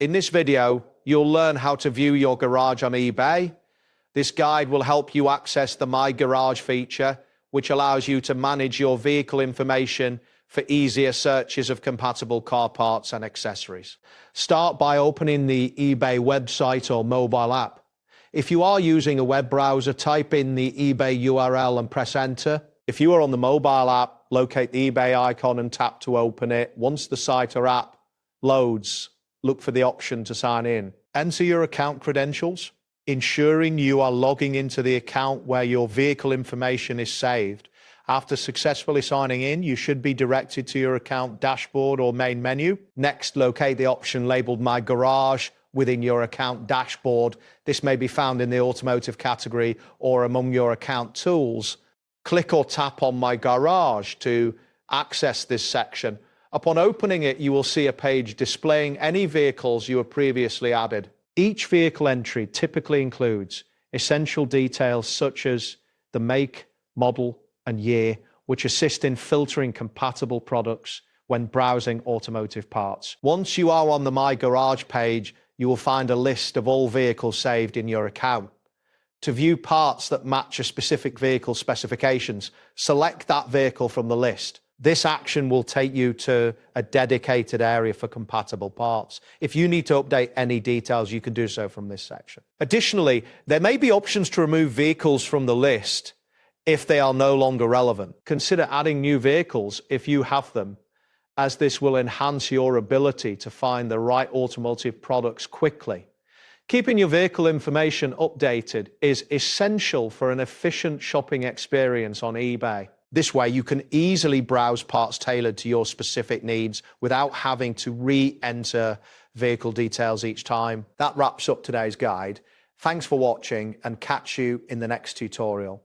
In this video, you'll learn how to view your garage on eBay. This guide will help you access the My Garage feature, which allows you to manage your vehicle information for easier searches of compatible car parts and accessories. Start by opening the eBay website or mobile app. If you are using a web browser, type in the eBay URL and press enter. If you are on the mobile app, locate the eBay icon and tap to open it. Once the site or app loads, look for the option to sign in. Enter your account credentials, ensuring you are logging into the account where your vehicle information is saved. After successfully signing in, you should be directed to your account dashboard or main menu. Next, locate the option labeled My Garage within your account dashboard. This may be found in the automotive category or among your account tools. Click or tap on My Garage to access this section. Upon opening it, you will see a page displaying any vehicles you have previously added. Each vehicle entry typically includes essential details such as the make, model, and year, which assist in filtering compatible products when browsing automotive parts. Once you are on the My Garage page, you will find a list of all vehicles saved in your account. To view parts that match a specific vehicle specifications, select that vehicle from the list. This action will take you to a dedicated area for compatible parts. If you need to update any details, you can do so from this section. Additionally, there may be options to remove vehicles from the list if they are no longer relevant. Consider adding new vehicles if you have them, as this will enhance your ability to find the right automotive products quickly. Keeping your vehicle information updated is essential for an efficient shopping experience on eBay. This way, you can easily browse parts tailored to your specific needs without having to re-enter vehicle details each time. That wraps up today's guide. Thanks for watching and catch you in the next tutorial.